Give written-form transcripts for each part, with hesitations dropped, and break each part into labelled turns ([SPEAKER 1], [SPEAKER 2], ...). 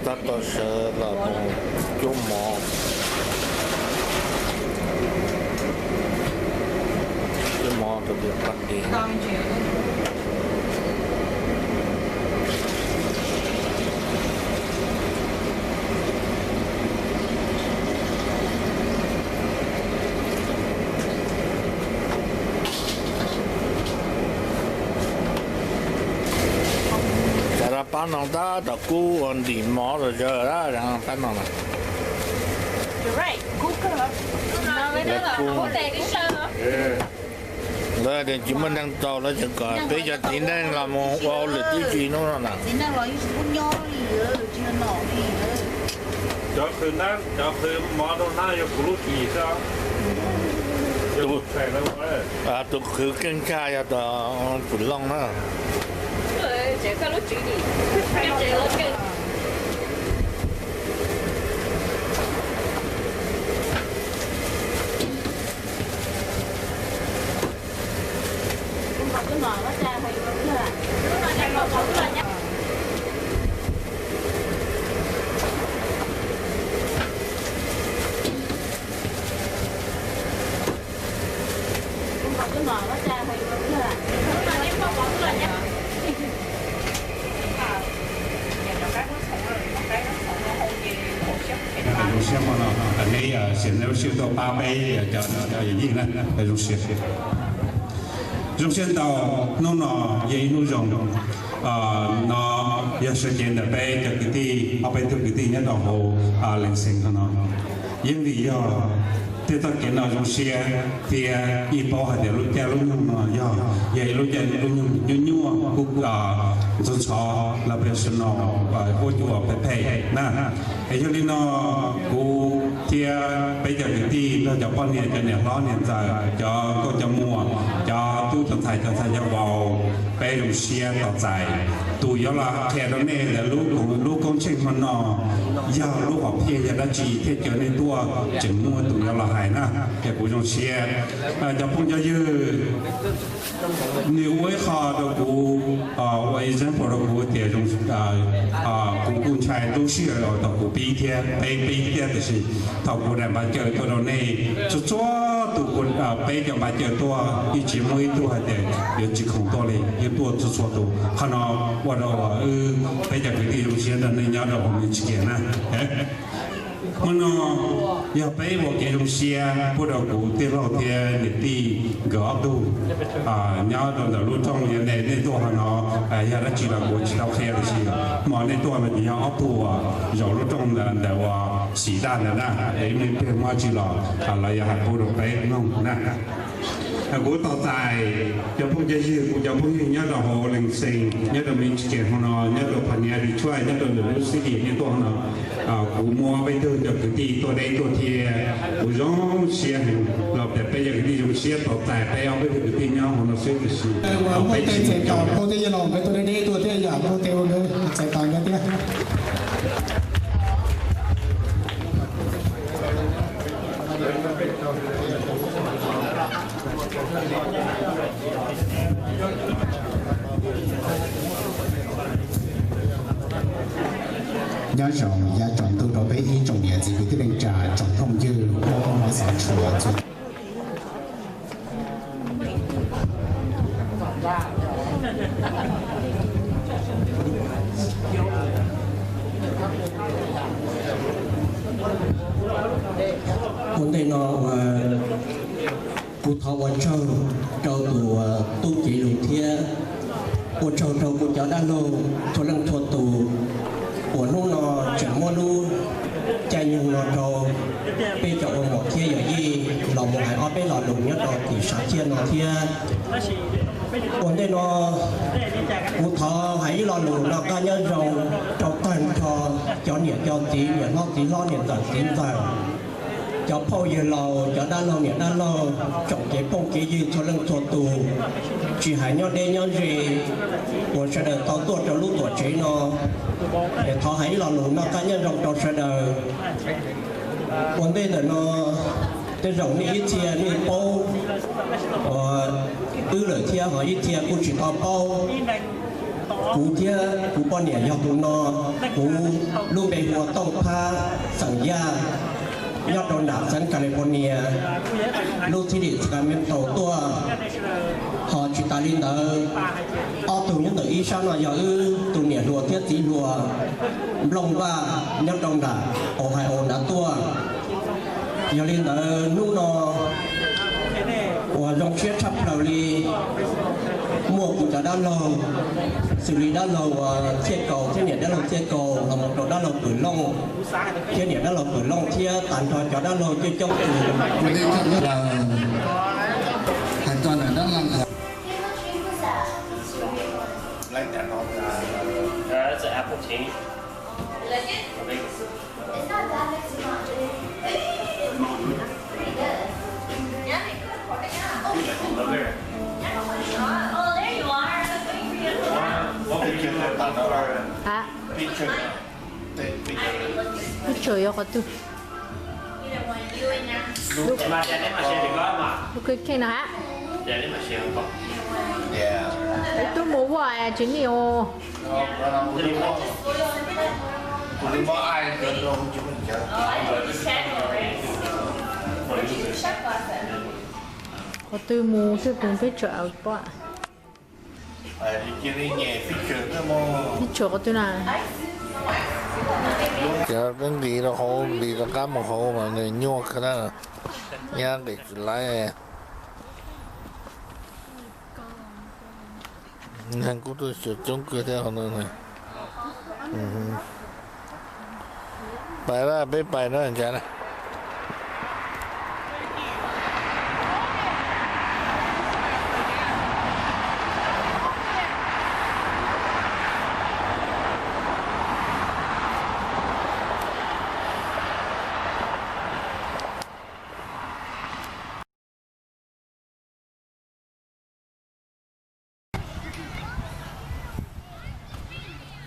[SPEAKER 1] tất cả sẽ là một chút mò từ việc bắt đi bán nó đã đã cú on đi mò rồi giờ đó rằng bán nó này.
[SPEAKER 2] Cú cơ hả? Nó cái đó là cú tè cái sơ hả?
[SPEAKER 1] Rồi thì chúng mình đang tàu nó chừng cả bây giờ thì đang làm một bao lịch gì nó nè.
[SPEAKER 3] Thì đang nói những nhỏ gì nữa, chứ nó nọ gì nữa.
[SPEAKER 4] choคือมอโดน่าอยู่กุลุกีซะอยู่ใส่แล้วเว้ย
[SPEAKER 1] tụi khử canh khai à tụi phụ long đó.
[SPEAKER 2] Chỉ có lúc chuyện gì? Chỉ lúc cái cái mỏ nó ra thì nó là nó đang còn không là nhá. Cái mỏ nó ra thì nó là nó đang còn không là nhá.
[SPEAKER 5] 用先嘛咯，你先了烧到8杯，就已經啦，用先。用先到弄咯，也弄用，那有時間的杯就嗰啲，後邊就嗰啲一道好零星嘅咯，因為要。ที่ต้องกินเราจงเชียเทียอีปอหาเดี๋ยวรู้แก่รู้ยุ่งเนาะย่อใหญ่รู้แก่รู้ยุ่งยุ่งกุกจนชอเราเป็นสนอพูดอยู่ไปเพย์นะไอ้ช่วงนี้เนาะกูเทียไปจากที่เราจะป้อนเนี่ยจะเนี่ยร้อนเนี่ยจะก็จะมัวจะตู้จะจะเบาไปจงเชียต่อใจตู่ยอละแค่เราเนี่ยแต่ลูกของเชิงมันเนาะย่าลูกของเพียจะได้จีเทียเจอในตัวจึงมัวตู่ยอละนะแกกูจงเชียจะพุ่งจะยืดนิ้วไว้คอตัวกูไว้เรื่องพอเรากูเดี๋ยวจงกูใช้ตู้เชื่อเราตัวกูปีเทียไปเทียแต่สิตัวกูได้มาเจอตัวเราเนี่ยจะจ้วตัวกูไปจะมาเจอตัวอีจิมวยตัวเดี๋ยวจิของตัวเลยยี่ตัวจะจ้วตัวขณะว่าเราไปจากที่จงเชียนั่นเนี่ยเราผมมีเชียนะมันอย่าไปบอกเกี่ยวกับเชียพวกเรากูเที่ยวเที่ยวนิติก็อับดูเนี่ยตอนเรารู้ช่องเนี่ยในตัวเขาเนาะอย่าได้จีเรากูจีเราแค่เลยสิมองในตัวมันยังอับดูเรารู้ช่องแต่ว่าสีด้านนะไอ้ไม่เป็นว่าจีเราอะไรอย่าให้พวกเราไปน้องนะกูต่อใจจะพูดจะยืดกูจะพูดอย่างนี้เราโหเล่งซิงเนี่ยเรามีเกียรติของเราเนี่ยเราพันยาดีช่วยเนี่ยเรารู้สึกดีในตัวเรากูมัวไปเดินจากตีตัวใดตัวเทียกูร้องเชียร์เราแต่ไปอย่างนี้อยู่เชียร์ต่อใจไปเอาไปถึงตีเงาของเราเสียก็สิเอาไปเสียก่อนโปรตีนลองไปตัวใดตัวเทียอยากโปรตีนเลยใจต่างกันเนี่ย
[SPEAKER 6] nhớ rằng gia trọng tôi đối với ý trọng địa chỉ cái đánh trả trọng thông dư mô tô nói sản chùa cho
[SPEAKER 7] vấn đề nó cụ thọ quan châu châu tù tu chỉ lục thia cụ châu cụ cháu đa lô thua lăng thua tù của nó chẳng mua lu chạy nhung nó trâu bây giờ một kia giờ gì lòng một ngày ở bên lò đụng nhất rồi thì sáng chia nó kia còn đây nó cụ thọ hãy lo đụng nó cá nhân rồi trâu toàn cho nhiệt cho tí nhiệt nó tí lo nhiệt tận tí tận cho phô giờ lầu cho đa lầu nhiệt đa lầu trọng cái phong cái gì cho lưng thua tù chỉ hãy nhau đây nhau gì của sẽ được tao tuột cho lúc tuổi chế nó để thọ hãy lo lụi nó cá nhân rộng trong sẽ đời còn đây là nó cái rộng như ít tiền như bao lợi thiên hỏi ít tiền cũng chỉ có bao cú tia cú bọn nhẹ nhau tụ nó cú luôn bề hồ tông pha sẵn gia nhọt đồn đảo dân California lúc thì đi cả miền tàu tua họ chỉ ta lên đó ở tụ những người ý sao nó giờ tụ nhẹ lùa thiết chỉ lùa lông va nhọt đồn đảo ở hai ồn đã tua giờ lên đó lúc nó và dòng chiếc chắp đầu đi mua của cả đan lầu xử lý đan lầu thiết cầu thiết nhiệt đan lầu thiết cầu là một độ đan lầu cử long thiết nhiệt đan lầu cử long thiết tàn trò cho đan lầu chơi trong từ
[SPEAKER 6] Đây chắc là hoàn toàn là đang làm
[SPEAKER 1] lấy trả nó ra
[SPEAKER 4] It's an apple tea.
[SPEAKER 2] Oh, there you are. I was waiting for you to come.
[SPEAKER 8] hả
[SPEAKER 1] picture
[SPEAKER 8] trời ơi có tu
[SPEAKER 2] Either one, you and now.
[SPEAKER 4] Mà giờ nếu mà xe thì có mà.
[SPEAKER 8] lúc cái nào hả
[SPEAKER 4] Giờ nếu mà xe không có.
[SPEAKER 1] yeah
[SPEAKER 8] tôi mua hoài chuyện nhiều
[SPEAKER 1] tụi nó ai gần đâu chứ mình chờ
[SPEAKER 2] Oh, I know you checked already. Where'd you check last time?
[SPEAKER 8] có tôi mua tôi cũng phải trợ quá
[SPEAKER 1] đi chơi đi nhẹ picture nó mà
[SPEAKER 8] đi chỗ có tôi nào
[SPEAKER 1] giờ đến đi là hồ đi là cá một hồ mà này nhua cái đó nha để lại nên cũng tôi sửa chống cửa theo nữa này bài đó biết bài đó làm sao này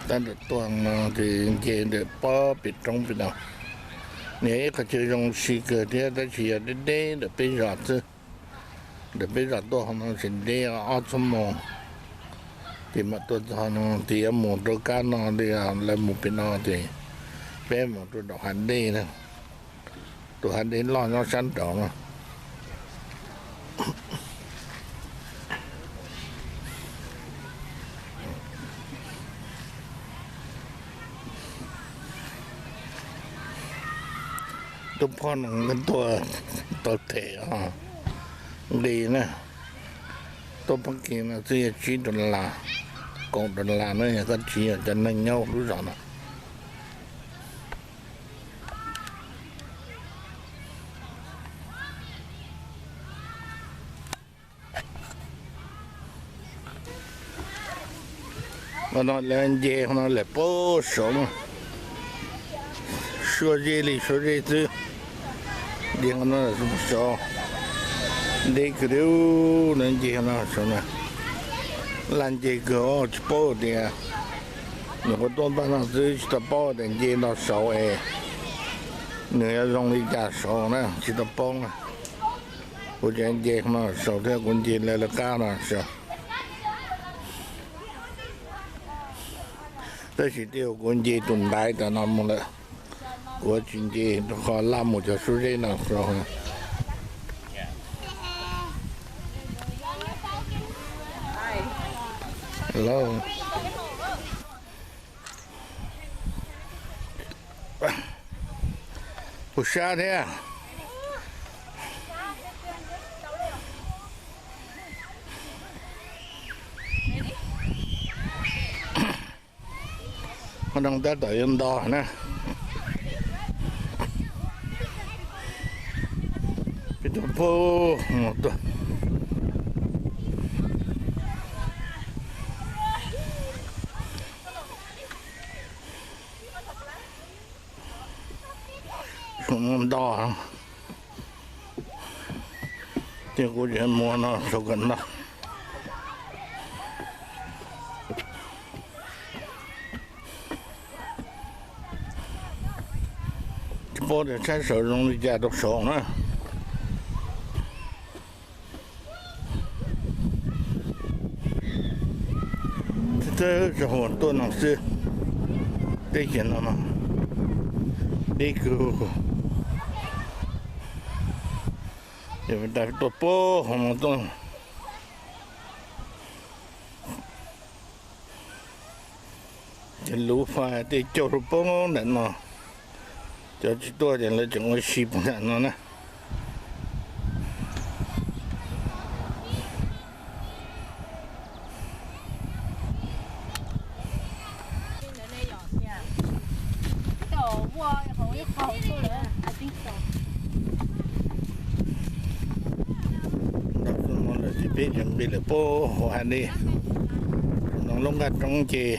[SPEAKER 1] ta được toàn thì về được bỏ bịt trong bịt nào nếu có chơi trong xì cờ thì ta chỉ để để bây giờ chứ để bây giờ tôi họ nói chuyện để ở trong mồ thì mà tôi họ nói thì ở mồ tôi cá nó thì là một bên nó thì bé một tôi đọc hành đi nè tôi hành đến lo nó sẵn đó mà tôiพ่อเป็นตัวเตะดีนะตัวพักกินที่ชี้ดอลลาร์กองดอลลาร์นั่นก็ชี้จะนั่งเงารู้จักนะมันนอนเล่นเย่มันนอนเล่นโป๊ะสม说这里说这次，连个那什么少，那个了，人家那什么，人家个去包的，你我多半上子去到包的，人家那少哎，你要容易加少呢，去到包呢，我觉人家那少的，人家来了干那少。这是对人家东来的那么了。của chuyện gì họ làm một số dây nào rồi hello ủa sao thế à họ đang tới tới Ấn Độ nè itu po moto không đo thì cô chỉ mua nó số gần đó po để sai sử dụng đi ra độc số nữa 这是很多老师这些了嘛，这个有的多包很多。lũ pha thì cho nó bông đạn nó cho chỉ tôi thì là chẳng có xịp đạn nó nè nó là chỉ biết chuẩn bị là bố hoàn đi nó lông gạt trong chè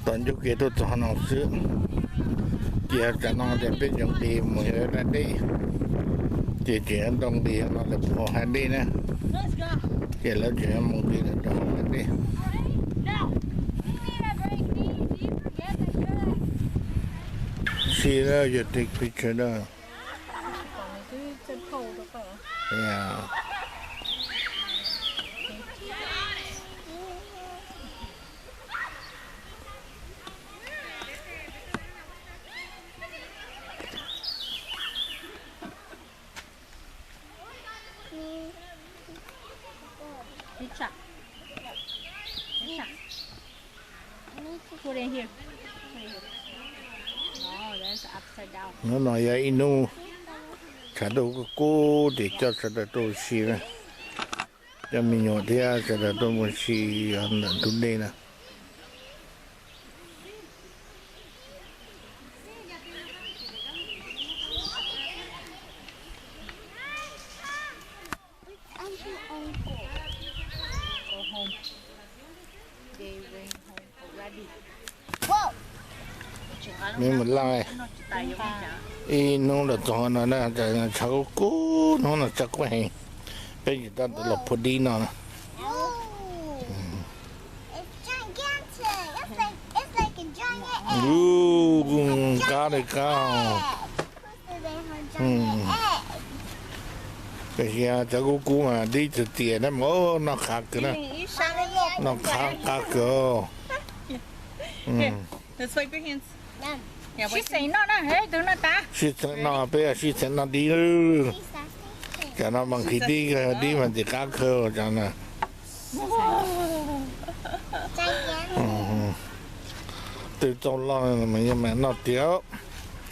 [SPEAKER 1] ตอนยุคเกิดตัวน้องซื้อเกี่ยวกับน้องจะเป็นอย่างดีเหมือนกันดีเจียต้องดีน้องจะพอหันดีนะเกี่ยวแล้วเจียมึงดีนะต้องหันดีSee that you take picture now. Yeah.
[SPEAKER 2] Put in here. No, that's upside down.
[SPEAKER 1] Nó nói vậy nu chả đâu có cố để cho chả đâu tôi xí này cho mình nhỏ thế chả đâu tôi muốn xí ăn tụi đây nè
[SPEAKER 2] Go home. They went home already.
[SPEAKER 1] mình một lai
[SPEAKER 2] Tại giống như
[SPEAKER 1] y nó là cho nó là cháu cố nó là chắc quá hay bây giờ ta lọc phô đi nó nè cá đây cao bây giờ cháu cố mà đi từ tiền nó khác cái này nó khác cơ
[SPEAKER 2] Let's wipe your hands. Yeah, she's saying no, no, hey, do not that.
[SPEAKER 1] She said no, she said no đi nữa. Cho nó bằng khi đi mà thì cá khơ cho nó. Từ trong lo mà nó thiếu.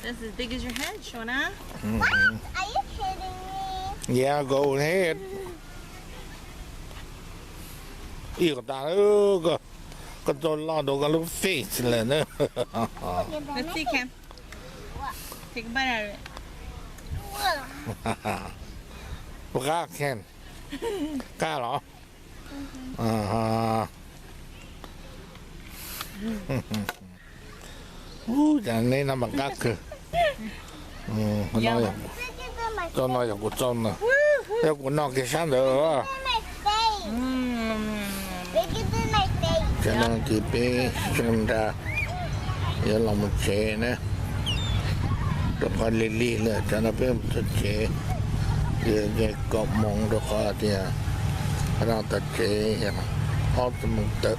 [SPEAKER 2] That's as big as your head, Shona.
[SPEAKER 3] What? Are you kidding me?
[SPEAKER 1] Yeah, go ahead. Ý của ta nữa có cho lo đồ cái lúc face là nữa.
[SPEAKER 2] Let's see, Cam. Take a bite out of it.
[SPEAKER 1] Cá khen. Cá hả? Chả nên là bằng cá cơ. Cho nó là của trong nè. Theo của nó cái sáng được. Cho nên chỉ biết xem ra giờ lòng một chế nè rồi coi lì là cho nó biết một chế giờ cái cọp mông rồi coi thì ra tập chế hiện hot một tự